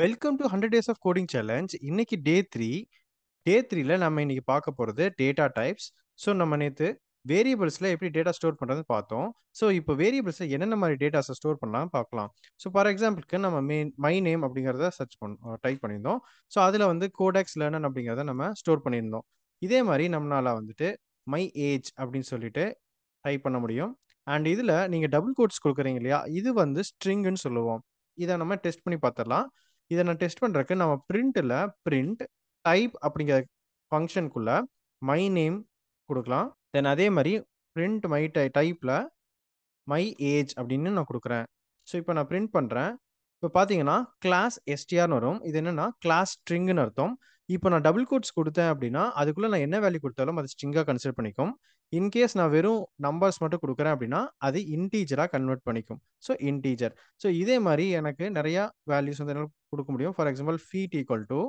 Welcome to 100 days of coding challenge. இன்னைக்கு day 3. டே 3ல நம்ம இன்னைக்கு பார்க்க போறது டேட்டா டைப்ஸ். ஸோ நம்ம நேத்து வேரியபிள்ஸ்ல எப்படி டேட்டா ஸ்டோர் பண்றதுன்னு பார்த்தோம். ஸோ இப்போ வேரியபிள்ஸ்ல என்னென்ன மாதிரி டேட்டாஸை ஸ்டோர் பண்ணலாம் பார்க்கலாம். ஸோ ஃபார் எக்ஸாம்பிளுக்கு நம்ம மை நேம் அப்படிங்கிறத டைப் பண்ணியிருந்தோம். ஸோ அதில் வந்து கோடெக்ஸ் லேர்னர் அப்படிங்கிறத நம்ம ஸ்டோர் பண்ணியிருந்தோம். இதே மாதிரி நம்மளால வந்துட்டு மை ஏஜ் அப்படின்னு சொல்லிட்டு டைப் பண்ண முடியும். அண்ட் இதில் நீங்கள் டபுள் கோட்ஸ் கொடுக்குறீங்க இல்லையா, இது வந்து ஸ்ட்ரிங்குன்னு சொல்லுவோம். இதை நம்ம டெஸ்ட் பண்ணி பார்த்துடலாம். இதை நான் டெஸ்ட் பண்ணுறதுக்கு நம்ம பிரிண்ட்டில் பிரிண்ட் டைப் அப்படிங்கிற ஃபங்க்ஷனுக்குள்ள மை நேம் கொடுக்கலாம். தென் அதே மாதிரி பிரிண்ட் மை டைப்பில் மை ஏஜ் அப்படின்னு நான் கொடுக்குறேன். ஸோ இப்போ நான் பிரிண்ட் பண்ணுறேன். இப்போ பார்த்தீங்கன்னா கிளாஸ் எஸ்டிஆர்னு வரும். இது என்னன்னா கிளாஸ் ஸ்ட்ரிங்னு அர்த்தம். இப்போ நான் டபுள் கோட்ஸ் கொடுத்தேன் அப்படின்னா அதுக்குள்ள நான் என்ன வேல்யூ கொடுத்தாலும் அது ஸ்ட்ரிங்காக கன்சிடர் பண்ணிக்கும். இன்கேஸ் நான் வெறும் நம்பர்ஸ் மட்டும் கொடுக்குறேன் அப்படின்னா அது இன்டீஜராக கன்வெர்ட் பண்ணிக்கும். So integer. ஸோ இதே மாதிரி எனக்கு நிறைய வேல்யூஸ் வந்து என்னால் கொடுக்க முடியும். For example feet equal to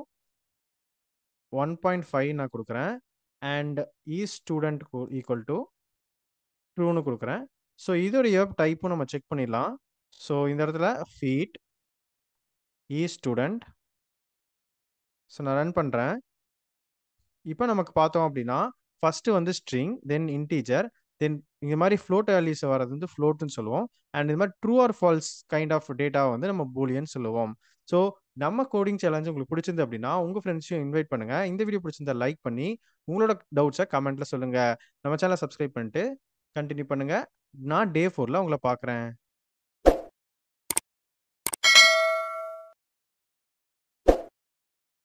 1.5 நான் கொடுக்குறேன். அண்ட் ஸ்டூடெண்ட் ஈக்குவல் டு ட்ரூன்னு கொடுக்குறேன். ஸோ இதோடைய டைப்பும் நம்ம செக் பண்ணிடலாம். ஸோ இந்த இடத்துல ஃபீட் ஸ்டூடெண்ட். ஸோ நான் ரன் பண்ணுறேன். இப்போ நமக்கு பார்த்தோம் அப்படின்னா ஃபர்ஸ்ட் வந்து ஸ்ட்ரிங், தென் இன்டீஜர், தென் இந்த மாதிரி ஃப்ளோட் வேல்யூஸ் வரது வந்து ஃப்ளோட்னு சொல்லுவோம். அண்ட் இந்த மாதிரி true or false kind of data வந்து நம்ம பூலியன் சொல்லுவோம். ஸோ நம்ம கோடிங் சேலஞ்ச் உங்களுக்கு பிடிச்சிருந்து அப்படின்னா உங்க ஃப்ரெண்ட்ஸையும் இன்வைட் பண்ணுங்க. இந்த வீடியோ பிடிச்சிருந்தா லைக் பண்ணி உங்களோட டவுட்ஸை கமெண்ட்ல சொல்லுங்க. நம்ம சேனலை சப்ஸ்கிரைப் பண்ணிட்டு கண்டினியூ பண்ணுங்க. நான் டே 4ல உங்களை பார்க்குறேன்.